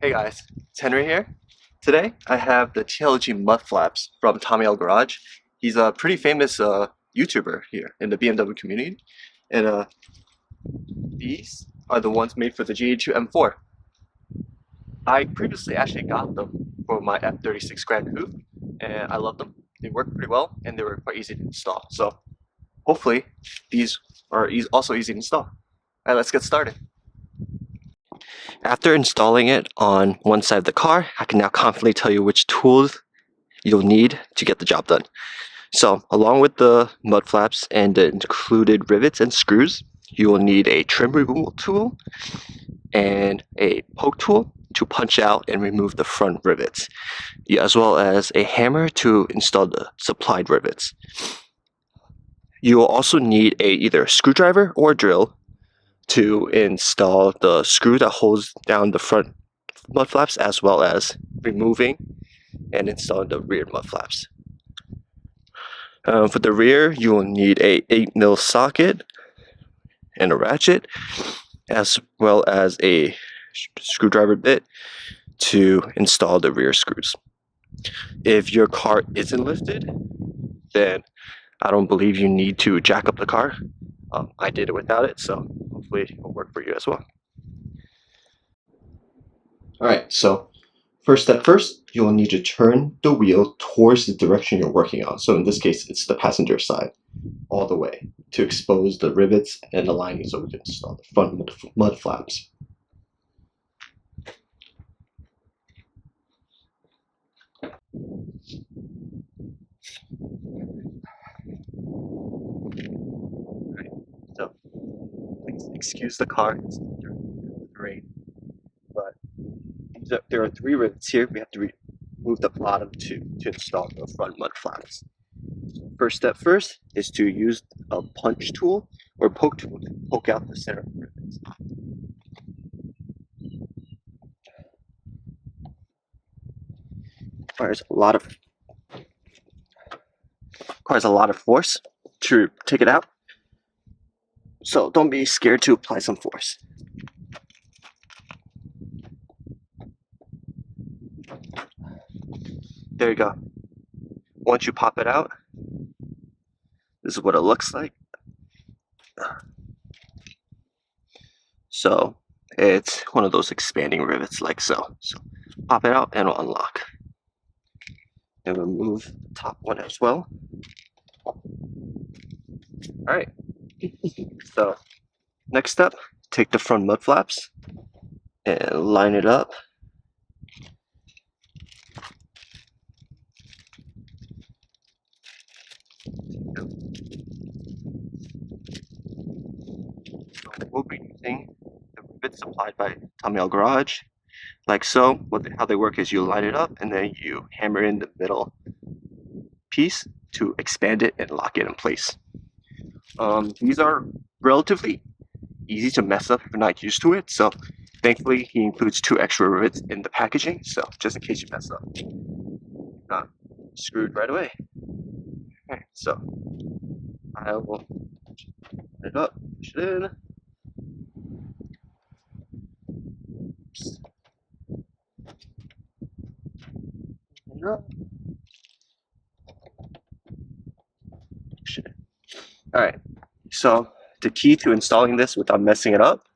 Hey guys, it's Henry here. Today I have the TLG Mud Flaps from Tommy L Garage. He's a pretty famous YouTuber here in the BMW community, and these are the ones made for the G82 M4. I previously actually got them for my F36 Grand Coupe, and I love them. They work pretty well, and they were quite easy to install. So hopefully these are also easy to install. All right, let's get started. After installing it on one side of the car, I can now confidently tell you which tools you'll need to get the job done. So, along with the mud flaps and the included rivets and screws, you will need a trim removal tool and a poke tool to punch out and remove the front rivets, as well as a hammer to install the supplied rivets. You will also need either a screwdriver or a drill to install the screw that holds down the front mud flaps, as well as removing and installing the rear mud flaps. For the rear, you will need a 8mm socket and a ratchet, as well as a screwdriver bit to install the rear screws. If your car isn't lifted, then I don't believe you need to jack up the car. I did it without it, so hopefully it will work for you as well. Alright, so first step first, you'll need to turn the wheel towards the direction you're working on. So in this case, it's the passenger side, all the way, to expose the rivets and the lining so we can install the front mud flaps. Right, so please excuse the car, it's during the rain, but there are three rivets here. We have to remove the bottom two to install the front mud flaps. First step first is to use a punch tool or poke tool to poke out the center of the rivets. Requires a lot of force to take it out. So don't be scared to apply some force. There you go. Once you pop it out, this is what it looks like. So it's one of those expanding rivets like so. So pop it out and it'll unlock. And remove the top one as well. Alright. So next step, take the front mud flaps and line it up. We'll be using the rivets supplied by Tommy L Garage, like so. How they work is you line it up and then you hammer in the middle piece to expand it and lock it in place. These are relatively easy to mess up if you're not used to it, so thankfully he includes 2 extra rivets in the packaging, so just in case you mess up, not screwed right away. Okay, so I will put it up, push it in. Oops. Alright, so the key to installing this without messing it up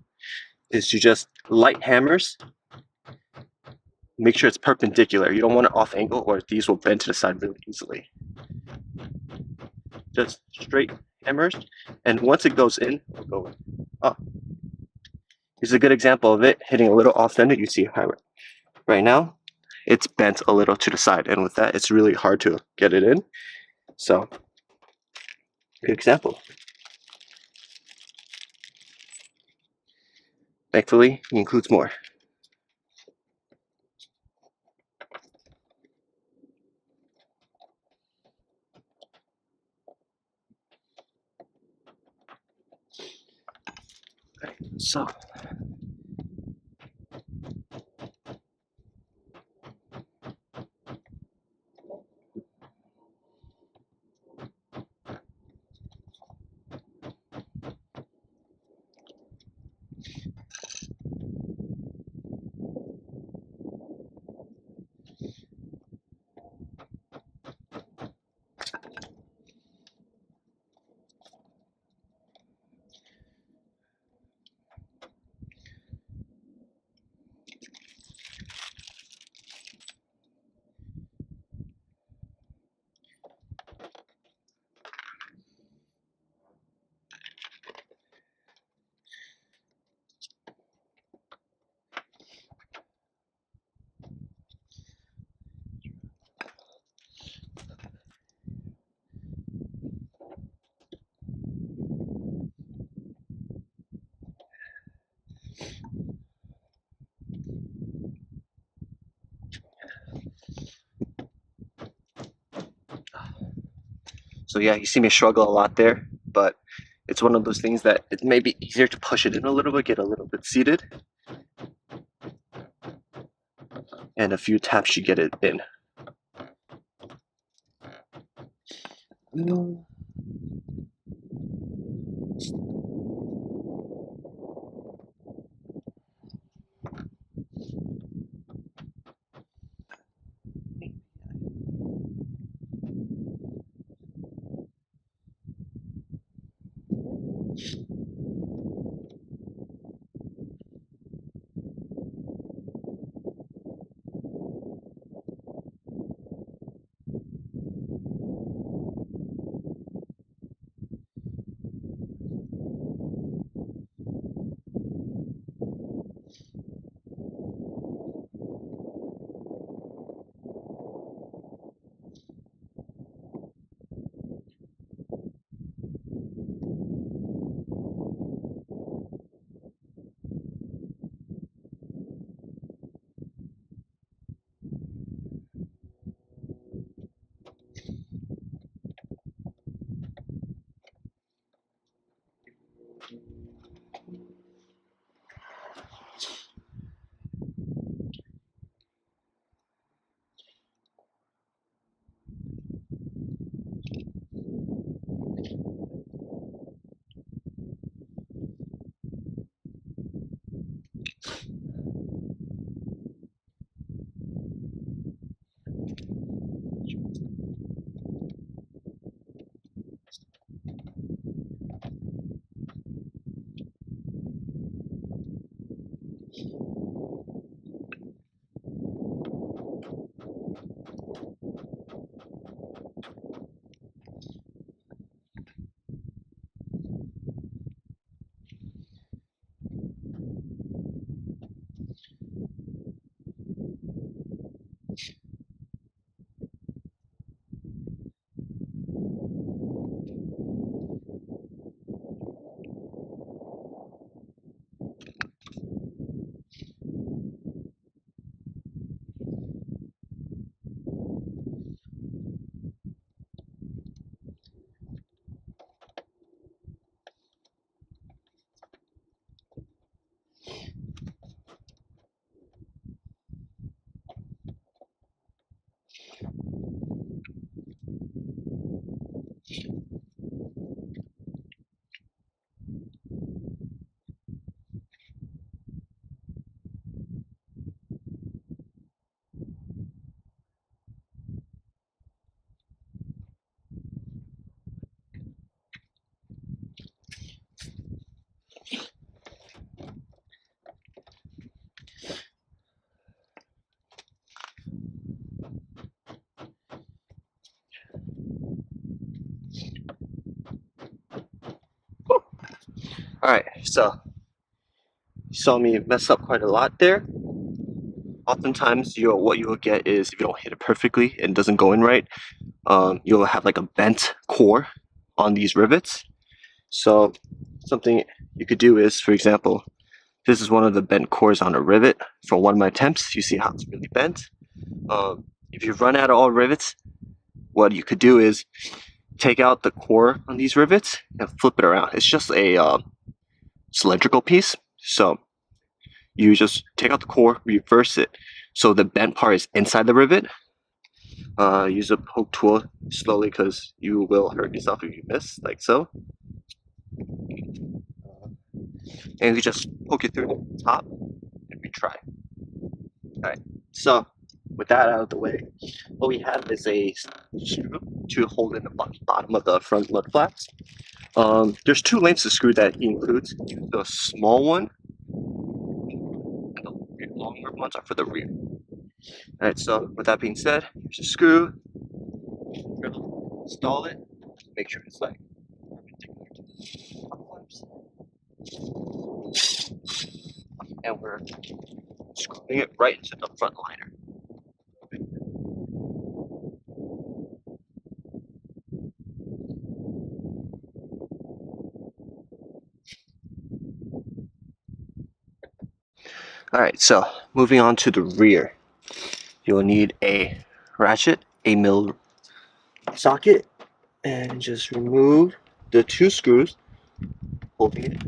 is to just light hammers. Make sure it's perpendicular. You don't want it off angle or these will bend to the side really easily. Just straight hammers, and once it goes in, it'll go up. Here's a good example of it hitting a little off center. You see how right now it's bent a little to the side, and with that it's really hard to get it in. So good example. Thankfully he includes more. So So yeah, you see me struggle a lot there, but it's one of those things that it may be easier to push it in a little bit, get a little bit seated, and a few taps you get it in. Alright, so you saw me mess up quite a lot there. Oftentimes, what you will get is if you don't hit it perfectly and it doesn't go in right, you'll have like a bent core on these rivets. So something you could do is, for example, this is one of the bent cores on a rivet from one of my attempts. You see how it's really bent. If you run out of all rivets, what you could do is take out the core on these rivets and flip it around. It's just a cylindrical piece, so you just take out the core, reverse it, so the bent part is inside the rivet. Use a poke tool slowly because you will hurt yourself if you miss, like so. And you just poke it through the top and retry. Alright, so with that out of the way, what we have is a screw to hold in the bottom of the front mud flaps. There's two lengths of screw that he includes. The small one and the longer ones are for the rear. Alright, so with that being said, here's a screw. Install it. Make sure it's like perpendicular to the flaps. And we're screwing it right into the front liner. Alright, so moving on to the rear. You'll need a ratchet, a mil socket, and just remove the 2 screws holding it.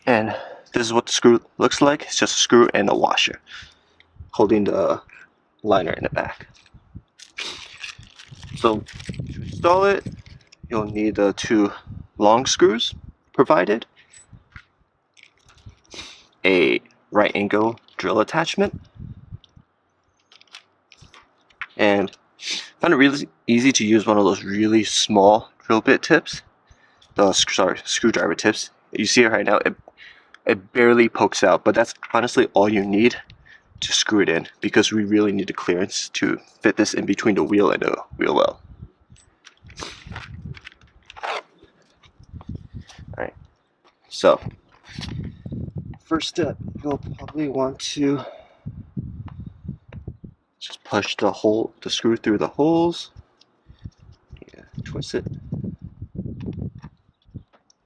And this is what the screw looks like. It's just a screw and a washer holding the liner in the back. So to install it, you'll need the 2 long screws provided, a right angle drill attachment, and I found it really easy to use one of those really small drill bit tips, the screwdriver tips. You see it right now, it barely pokes out, but that's honestly all you need to screw it in, because we really need the clearance to fit this in between the wheel and the wheel well. Alright, so first step, you'll probably want to just push the screw through the holes. Yeah, twist it.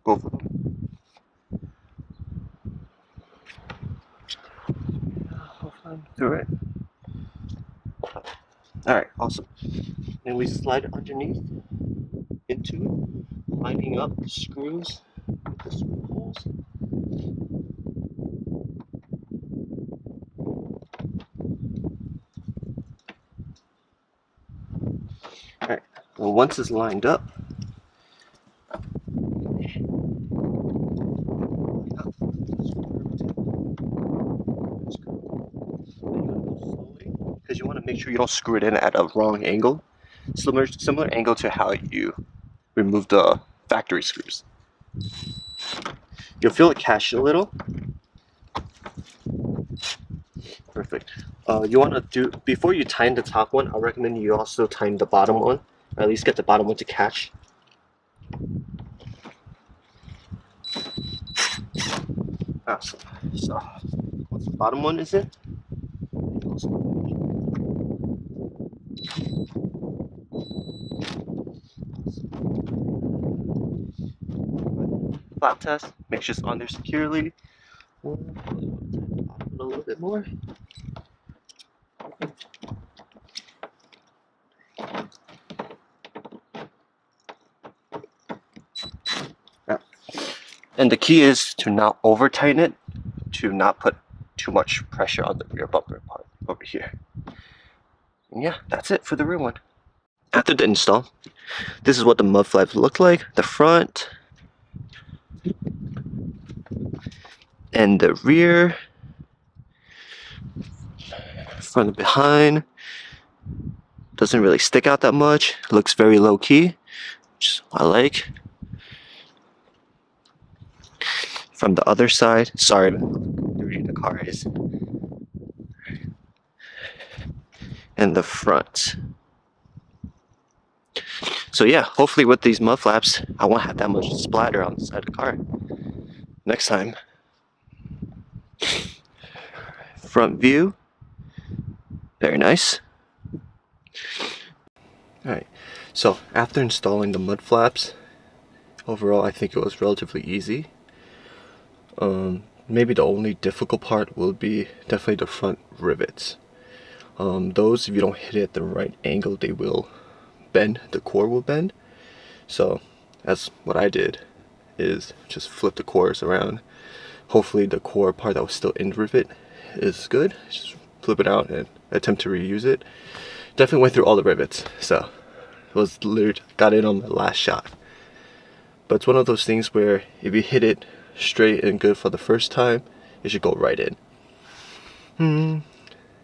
Both of them. Through it. Alright, awesome. And we slide it underneath into it, lining up the screws with the screw holes. Alright, well, once it's lined up, because you want to make sure you don't screw it in at a wrong angle. Similar angle to how you remove the factory screws. You'll feel it catch a little. Perfect. You want to do, before you tighten the top one, I recommend you also tighten the bottom one, or at least get the bottom one to catch. Awesome. So once the bottom one is in, flap test, make sure it's on there securely. A little bit more. And the key is to not over tighten it, to not put too much pressure on the rear bumper part over here. And yeah, that's it for the rear one. After the install, this is what the mud flaps look like. The front and the rear, front and behind. Doesn't really stick out that much. Looks very low key, which is what I like. From the other side, sorry, the car is. And the front. So yeah, hopefully with these mud flaps, I won't have that much splatter on the side of the car next time. Front view, very nice. Alright, so after installing the mud flaps, overall I think it was relatively easy. Maybe the only difficult part will be definitely the front rivets. Those, if you don't hit it at the right angle, they will bend, the core will bend. So that's what I did, is just flip the cores around. Hopefully the core part that was still in the rivet is good. Just flip it out and attempt to reuse it. Definitely went through all the rivets, so it was literally got in on the last shot. But it's one of those things where if you hit it straight and good for the first time, it should go right in.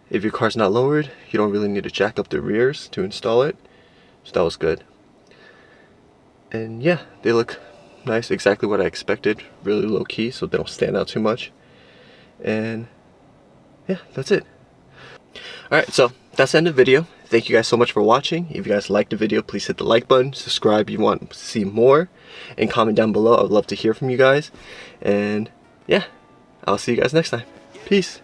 If your car's not lowered, you don't really need to jack up the rears to install it. So that was good. And yeah, they look nice, exactly what I expected. Really low key, so they don't stand out too much. And yeah, that's it. Alright, so that's the end of the video. Thank you guys so much for watching. If you guys liked the video, please hit the like button, subscribe if you want to see more, and comment down below. I would love to hear from you guys. And yeah, I'll see you guys next time. Peace.